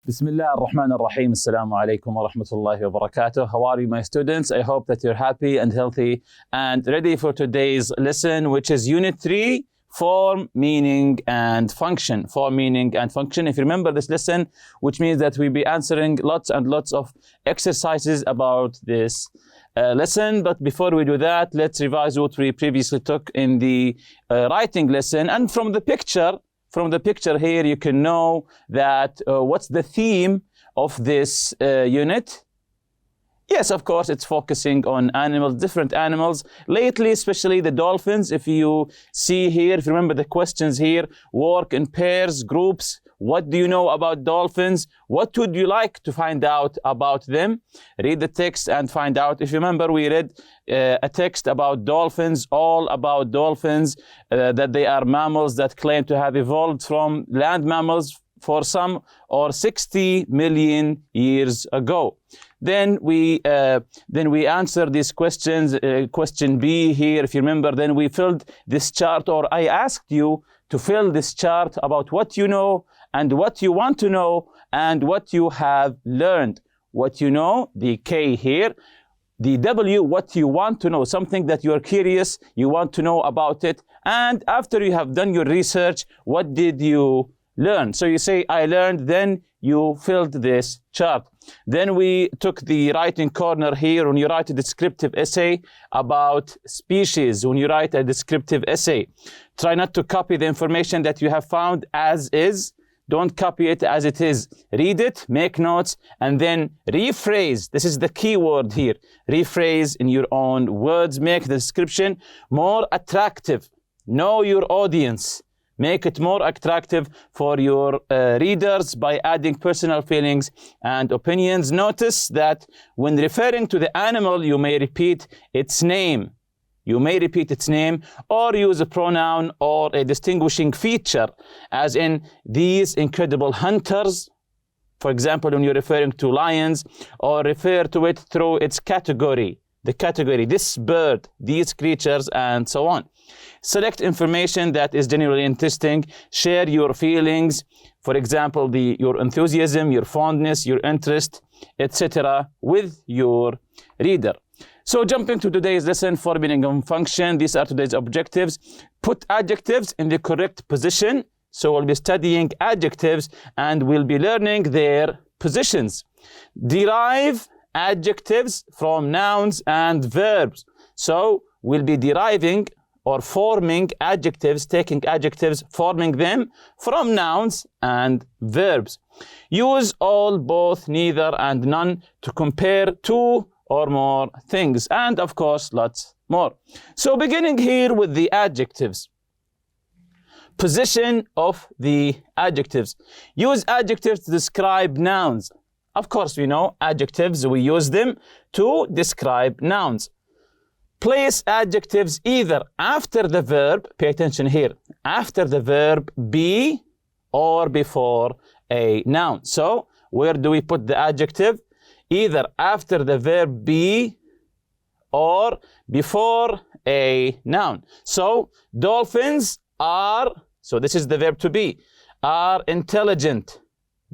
بسم الله الرحمن الرحيم. السلام عليكم ورحمة الله وبركاته. How are you, my students? I hope that you're happy and healthy and ready for today's lesson, which is Unit 3, Form, Meaning and Function. Form, Meaning and Function. If you remember this lesson, which means that we'll be answering lots and lots of exercises about this lesson. But before we do that, let's revise what we previously took in the writing lesson. And from the picture here, you can know that what's the theme of this unit. Yes, of course, it's focusing on animals, different animals. Lately, especially the dolphins. If you see here, if you remember the questions here, work in pairs, groups. What do you know about dolphins? What would you like to find out about them? Read the text and find out. If you remember, we read a text about dolphins, all about dolphins, that they are mammals that claim to have evolved from land mammals for some or 60 million years ago. Then we answer these questions. Question B here, if you remember, then we filled this chart, or I asked you to fill this chart about what you know and what you want to know and what you have learned. What you know, the K here, the W, what you want to know, something that you're curious, you want to know about it. And after you have done your research, what did you learn? So you say, I learned, then you filled this chart. Then we took the writing corner here. When you write a descriptive essay about species, when you write a descriptive essay, try not to copy the information that you have found as is. Don't copy it as it is. Read it, make notes, and then rephrase. This is the key word here. Rephrase in your own words. Make the description more attractive. Know your audience. Make it more attractive for your readers by adding personal feelings and opinions. Notice that when referring to the animal, you may repeat its name. You may repeat its name or use a pronoun or a distinguishing feature, as in these incredible hunters. For example, when you're referring to lions, or refer to it through its category. The category, this bird, these creatures, and so on. Select information that is genuinely interesting. Share your feelings. For example, your enthusiasm, your fondness, your interest, etc. with your reader. So jumping to today's lesson, form, meaning and function. These are today's objectives. Put adjectives in the correct position. So we'll be studying adjectives and we'll be learning their positions. Derive adjectives from nouns and verbs. So we'll be deriving or forming adjectives, taking adjectives, forming them from nouns and verbs. Use all, both, neither, and none to compare two or more things, and of course lots more. So beginning here with the adjectives. Position of the adjectives. Use adjectives to describe nouns. Of course, we know adjectives, we use them to describe nouns. Place adjectives either after the verb, pay attention here, after the verb be or before a noun. So where do we put the adjective? Either after the verb be or before a noun. So dolphins are, so this is the verb to be, are intelligent.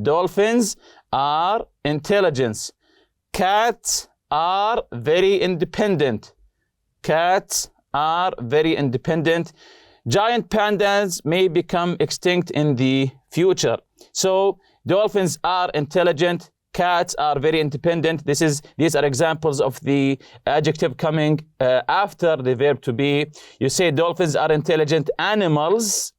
Dolphins are intelligent. Cats are very independent. Cats are very independent. Giant pandas may become extinct in the future. So dolphins are intelligent. Cats are very independent. These are examples of the adjective coming after the verb to be. You say dolphins are intelligent animals.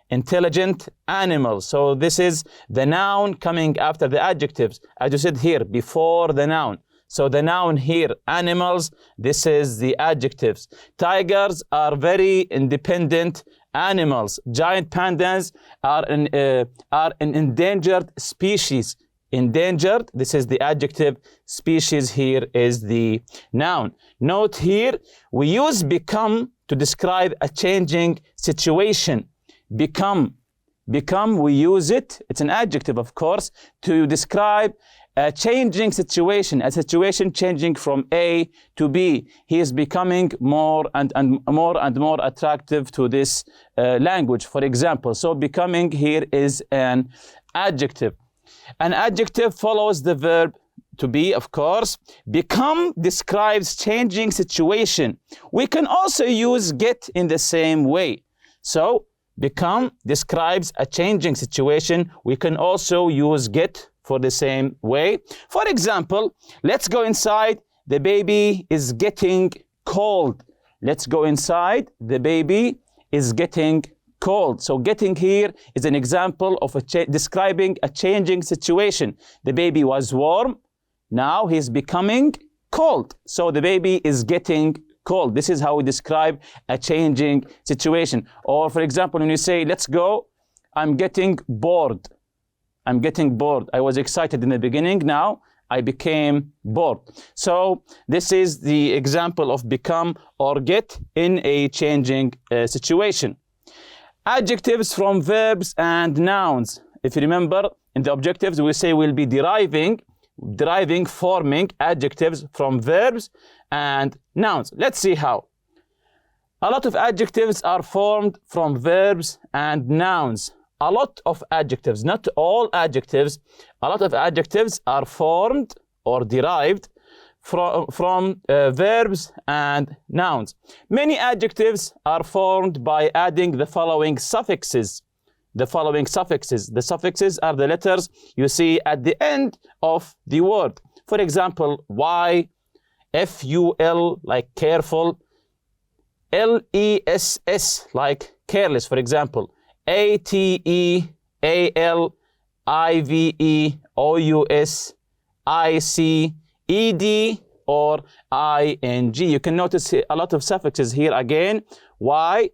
Intelligent animals. So this is the noun coming after the adjectives. As you said here, before the noun. So the noun here, animals, this is the adjectives. Tigers are very independent animals. Giant pandas are an endangered species. Endangered, this is the adjective. Species here is the noun. Note here, we use become to describe a changing situation. Become, we use it, it's an adjective of course, to describe a changing situation, a situation changing from A to B. He is becoming more and more attractive to this language, for example. So becoming here is an adjective. An adjective follows the verb to be, of course. Become describes changing situation. We can also use get in the same way. So become describes a changing situation. We can also use get for the same way. For example, let's go inside. The baby is getting cold. Let's go inside. The baby is getting cold. So getting here is an example of describing a changing situation. The baby was warm. Now he's becoming cold. So the baby is getting cold. This is how we describe a changing situation. Or for example, when you say, let's go, I'm getting bored. I'm getting bored. I was excited in the beginning. Now I became bored. So this is the example of become or get in a changing situation. Adjectives from verbs and nouns. If you remember, in the objectives, we say we'll be forming adjectives from verbs and nouns. Let's see how. A lot of adjectives are formed from verbs and nouns. A lot of adjectives, not all adjectives. A lot of adjectives are formed or derived from verbs and nouns. Many adjectives are formed by adding the following suffixes. The suffixes are the letters you see at the end of the word. For example, y, ful, like careful, less, like careless, for example, ate, al, ive, ous, ic, ed, or ing. You can notice a lot of suffixes here again. Y,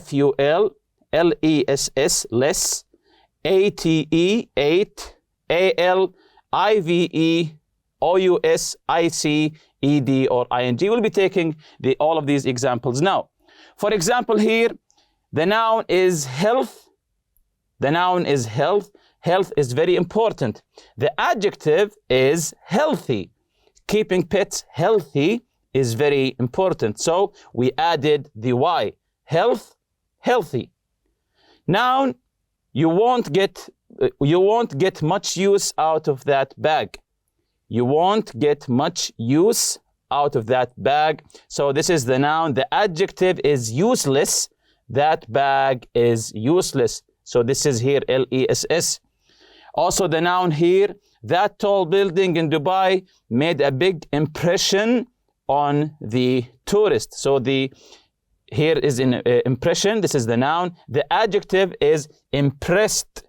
ful, less, less, ate, ate, al, ive, ous, ic, ed, or ing. We'll be taking all of these examples now. For example here, the noun is health. The noun is health. Health is very important. The adjective is healthy. Keeping pets healthy is very important. So we added the y. Health, healthy. Noun, you won't get much use out of that bag. You won't get much use out of that bag. So this is the noun. The adjective is useless. That bag is useless. So this is here less. Also the noun here, that tall building in Dubai made a big impression on the tourist. So here is an impression. This is the noun. The adjective is impressed.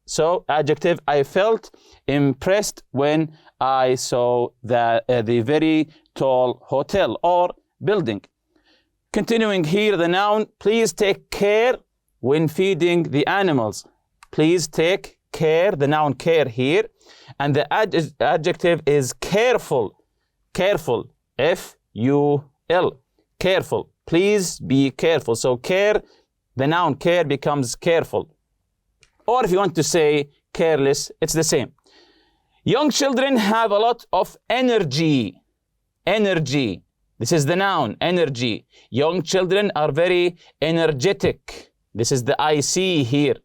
So adjective, I felt impressed when I saw the very tall hotel or building. Continuing here, the noun, please take care when feeding the animals. Please take care, the noun care here. And the adjective is careful. Careful, F-U-L, careful. Please be careful. So care, the noun care becomes careful. Or if you want to say careless, it's the same. Young children have a lot of energy. Energy. This is the noun, energy. Young children are very energetic. This is the IC here,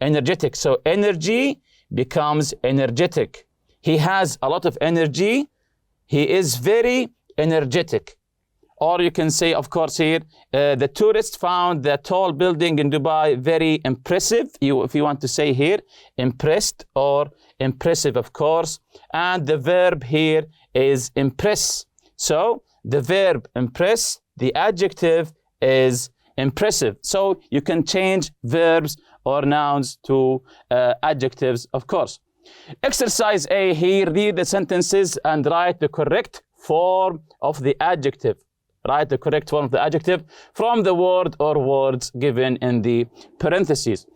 energetic. So energy becomes energetic. He has a lot of energy. He is very energetic. Or you can say, of course, here, the tourists found the tall building in Dubai very impressive. If you want to say here, impressed or impressive, of course. And the verb here is impress. So the verb impress, the adjective is impressive. So you can change verbs or nouns to adjectives, of course. Exercise A here, read the sentences and write the correct form of the adjective. Write the correct form of the adjective from the word or words given in the parentheses.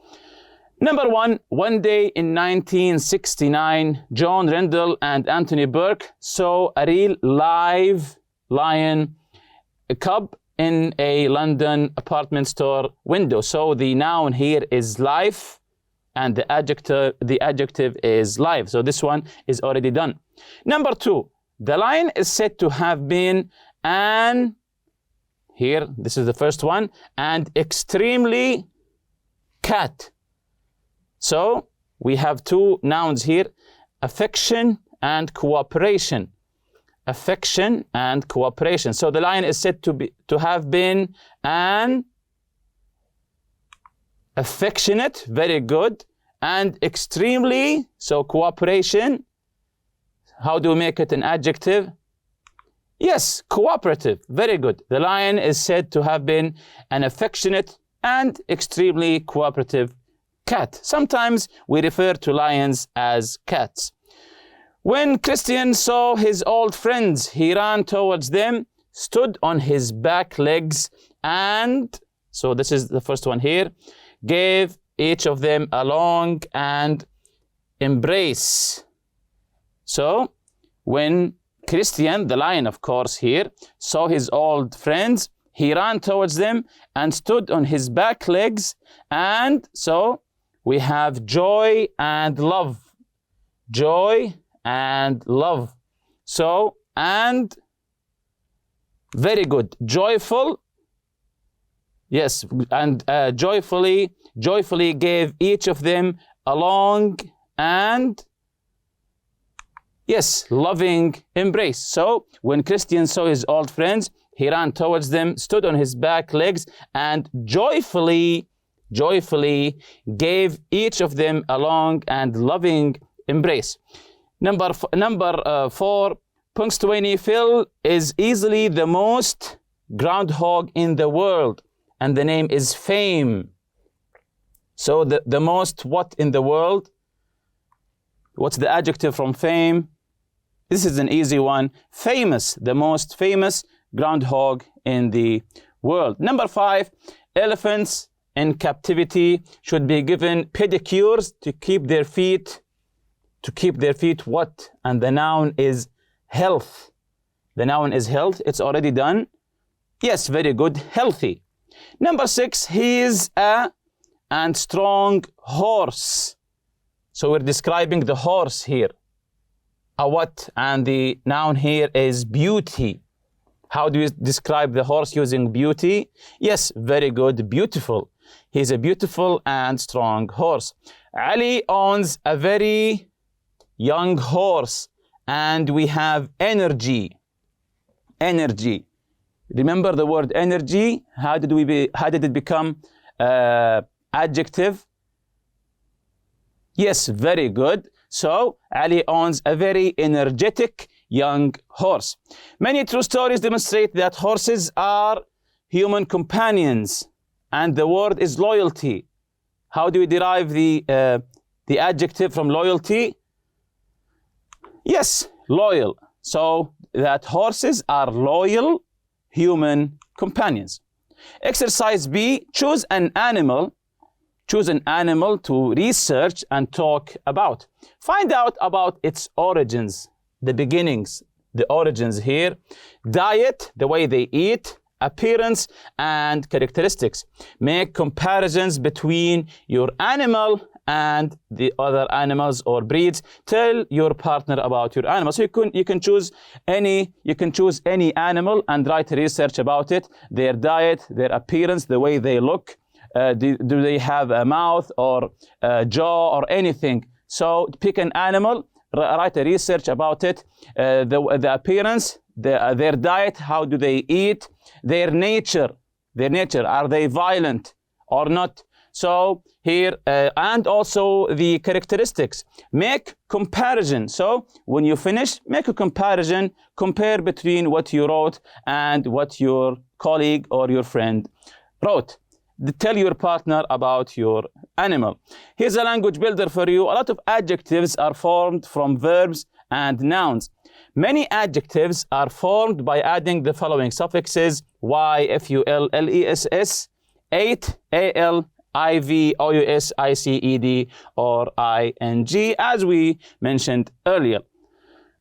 Number one day in 1969, John Rendell and Anthony Burke saw a real live lion cub in a London apartment store window. So the noun here is life and the adjective is live. So this one is already done. Number 2, the lion is said to have been here, this is the first one, and extremely cat. So we have two nouns here, affection and cooperation. Affection and cooperation. So the lion is said to have been an affectionate, very good, and extremely, so cooperation. How do we make it an adjective? Yes, cooperative, very good. The lion is said to have been an affectionate and extremely cooperative cat. Sometimes we refer to lions as cats. When Christian saw his old friends, he ran towards them, stood on his back legs, and, so this is the first one here, gave each of them a long and embrace. So, when Christian, the lion of course here, saw his old friends, he ran towards them and stood on his back legs, and so we have joy and love. Joy and love. So, and very good. Joyful. Yes, and joyfully gave each of them a long and, yes, loving embrace. So, when Christian saw his old friends, he ran towards them, stood on his back legs, and joyfully gave each of them a long and loving embrace. Number 4, Punxsutawney Phil is easily the most groundhog in the world, and the name is fame. So the most what in the world? What's the adjective from fame? This is an easy one. Famous, the most famous groundhog in the world. Number 5, elephants in captivity should be given pedicures to keep their feet what? And the noun is health. The noun is health. It's already done. Yes, very good. Healthy. Number 6, he is a and strong horse. So we're describing the horse here. A what? And the noun here is beauty. How do you describe the horse using beauty? Yes, very good. Beautiful. He's a beautiful and strong horse. Ali owns a very young horse, and we have energy. Energy. Remember the word energy? How did it become adjective? Yes, very good. So Ali owns a very energetic young horse. Many true stories demonstrate that horses are human companions, and the word is loyalty. How do we derive the adjective from loyalty? Yes, loyal. So that horses are loyal human companions. Exercise B, choose an animal to research and talk about. Find out about its origins, the beginnings, the origins here, diet, the way they eat, appearance, and characteristics. Make comparisons between your animal and the other animals or breeds. Tell your partner about your animal. So you can choose any animal and write research about it, their diet, their appearance, the way they look. Do they have a mouth or a jaw or anything? So pick an animal, write a research about it, the appearance, their diet, how do they eat, their nature, are they violent or not? So here, and also the characteristics. Make comparison. So when you finish, make a comparison, compare between what you wrote and what your colleague or your friend wrote. Tell your partner about your animal. Here's a language builder for you. A lot of adjectives are formed from verbs and nouns. Many adjectives are formed by adding the following suffixes: y, ful, less, ate, al, iv, ous, iced, or ing, as we mentioned earlier.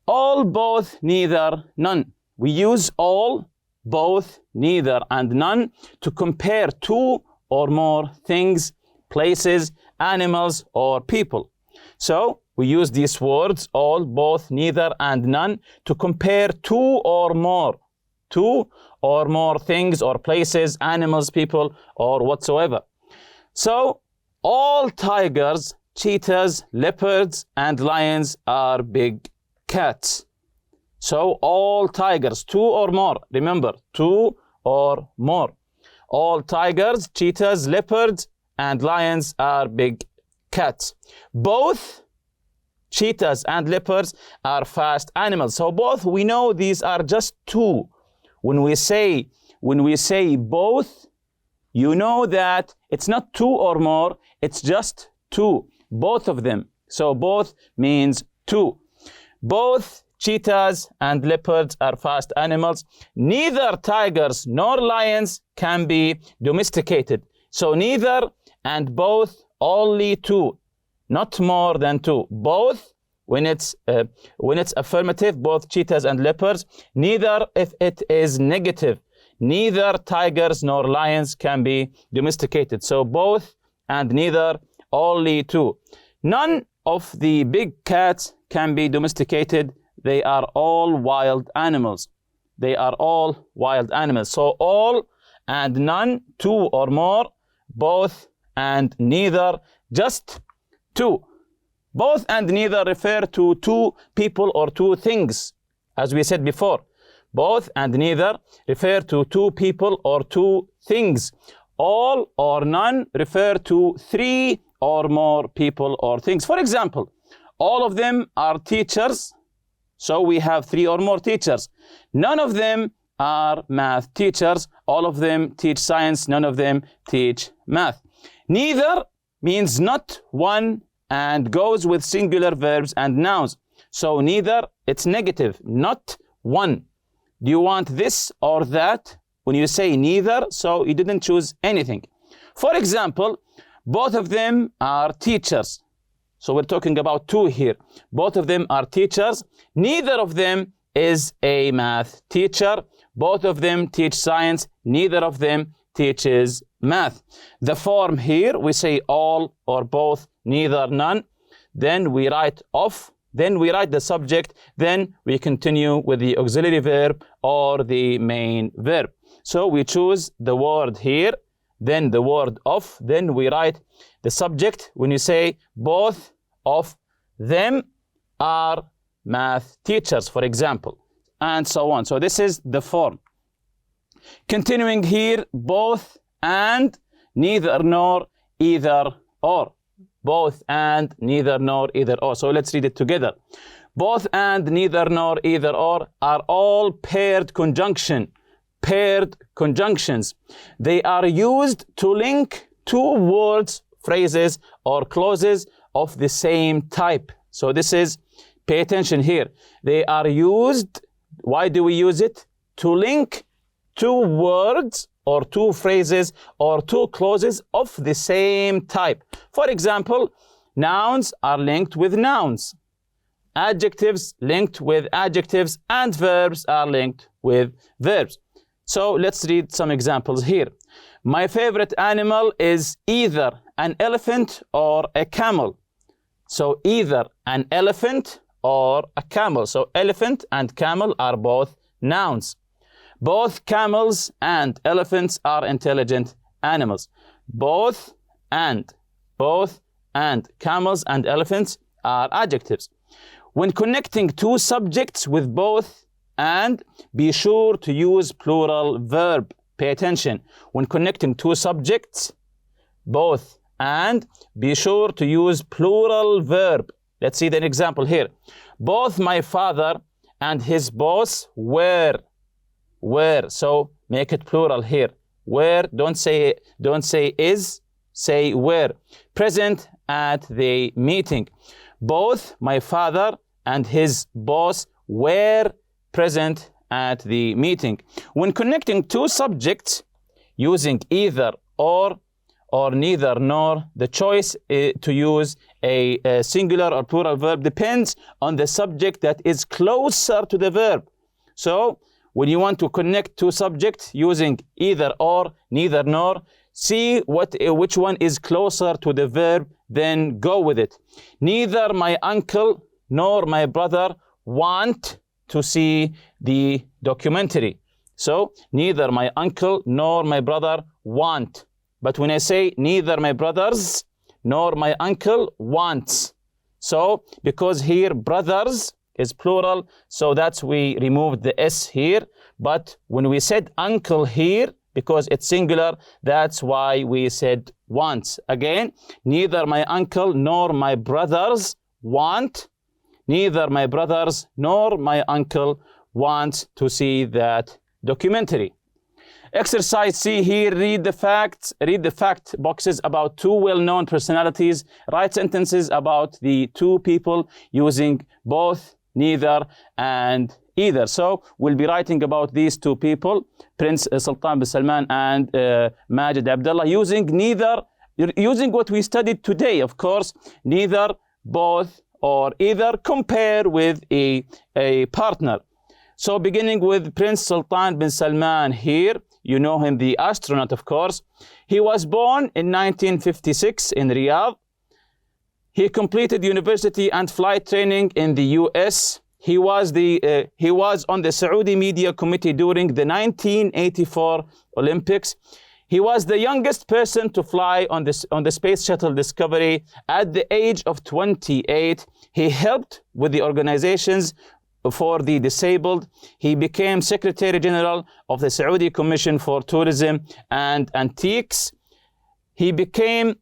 All, both, neither, none. We use all, both, neither, and none to compare two or more things, places, animals, or people. So we use these words, all, both, neither, and none, to compare two or more things or places, animals, people, or whatsoever. So all tigers cheetahs, leopards, and lions are big cats. So all tigers, 2 or more. Remember, 2 or more. All tigers, cheetahs, leopards, and lions are big cats. Both cheetahs and leopards are fast animals. So both, we know these are just 2. When we say both, you know that it's not 2 or more, it's just 2. Both of them. So both means 2. Both cheetahs and leopards are fast animals. Neither tigers nor lions can be domesticated. So neither and both, only 2, not more than 2. Both, when it's affirmative, both cheetahs and leopards. Neither if it is negative. Neither tigers nor lions can be domesticated. So both and neither, only 2. None of the big cats can be domesticated. They are all wild animals. They are all wild animals. So all and none, 2 or more, both and neither, just 2. Both and neither refer to 2 people or 2 things, as we said before. Both and neither refer to 2 people or 2 things. All or none refer to 3 or more people or things. For example, all of them are teachers. So we have 3 or more teachers. None of them are math teachers. All of them teach science. None of them teach math. Neither means not one and goes with singular verbs and nouns. So neither, it's negative, not one. Do you want this or that? When you say neither, so you didn't choose anything. For example, both of them are teachers. So we're talking about 2 here. Both of them are teachers. Neither of them is a math teacher. Both of them teach science. Neither of them teaches math. The form here, we say all or both, neither, none. Then we write of. Then we write the subject. Then we continue with the auxiliary verb or the main verb. So we choose the word here, then the word of, then we write the subject. When you say both of them are math teachers, for example, and so on. So this is the form. Continuing here, both and, neither nor, either or. Both and, neither nor, either or. So let's read it together. Both and, neither nor, either or are all paired conjunction. Paired conjunctions. They are used to link 2 words, phrases, or clauses of the same type. So this is, pay attention here. They are used, why do we use it? To link 2 words or 2 phrases or 2 clauses of the same type. For example, nouns are linked with nouns. Adjectives linked with adjectives, and verbs are linked with verbs. So let's read some examples here. My favorite animal is either an elephant or a camel. So either an elephant or a camel. So elephant and camel are both nouns. Both camels and elephants are intelligent animals. Both and camels and elephants are adjectives. When connecting 2 subjects with both and, be sure to use plural verb. Pay attention. When connecting 2 subjects, both and, be sure to use plural verb. Let's see the example here. Both my father and his boss were. So make it plural here. Were, don't say is, say were. Present at the meeting. Both my father and his boss were present at the meeting. When connecting 2 subjects using either or neither nor, the choice to use a singular or plural verb depends on the subject that is closer to the verb. So when you want to connect 2 subjects using either or, neither nor, see which one is closer to the verb, then go with it. Neither my uncle nor my brother want to see the documentary. So neither my uncle nor my brother want. But when I say neither my brothers, nor my uncle wants. So because here brothers is plural, so that's we removed the S here. But when we said uncle here, because it's singular, that's why we said wants. Again, neither my uncle nor my brothers want. Neither my brothers nor my uncle want to see that documentary. Exercise C here, read the fact boxes about two well-known personalities. Write sentences about the two people using both, neither, and either. So we'll be writing about these two people, Prince Sultan bin Salman and Majid Abdullah, using neither, using what we studied today, of course, neither, both, or either, compare with a partner. So beginning with Prince Sultan bin Salman here, you know him, the astronaut, of course. He was born in 1956 in Riyadh. He completed university and flight training in the US. He was on the Saudi Media Committee during the 1984 Olympics. He was the youngest person to fly on the Space Shuttle Discovery at the age of 28. He helped with the organizations for the disabled. He became Secretary General of the Saudi Commission for Tourism and Antiques. He became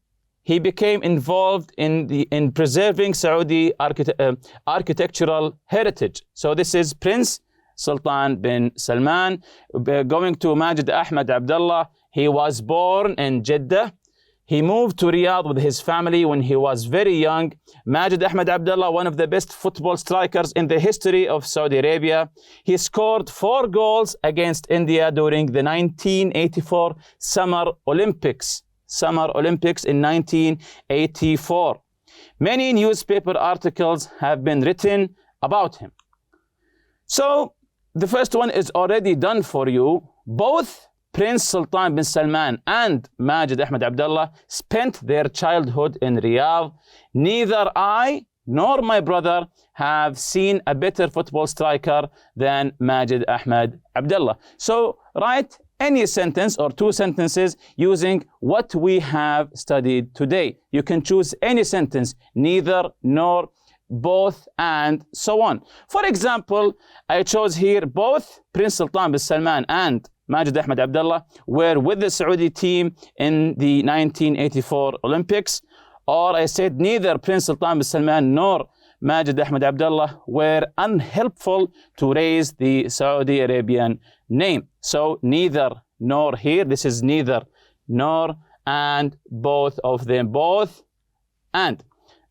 involved in preserving Saudi architectural heritage. So this is Prince Sultan bin Salman. Going to Majid Ahmed Abdullah, he was born in Jeddah. He moved to Riyadh with his family when he was very young. Majid Ahmed Abdullah, one of the best football strikers in the history of Saudi Arabia. He scored 4 goals against India during the 1984 Summer Olympics. Summer Olympics in 1984. Many newspaper articles have been written about him. So the first one is already done for you. Both Prince Sultan bin Salman and Majid Ahmed Abdullah spent their childhood in Riyadh. Neither I nor my brother have seen a better football striker than Majid Ahmed Abdullah. So write any sentence or 2 sentences using what we have studied today. You can choose any sentence, neither, nor, both, and so on. For example, I chose here both Prince Sultan bin Salman and Majid Ahmed Abdullah were with the Saudi team in the 1984 Olympics. Or I said neither Prince Sultan bin Salman nor Majid Ahmed Abdullah were unhelpful to raise the Saudi Arabian name. So neither, nor here, this is neither, nor, and both of them, both, and.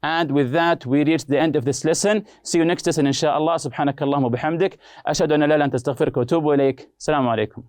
And with that, we reach the end of this lesson. See you next lesson, inshallah. Subhanakallahumma bihamdik. Ashhadu an la ilaha illa anta astaghfiruka wa atubu ilayk. Assalamu alaikum.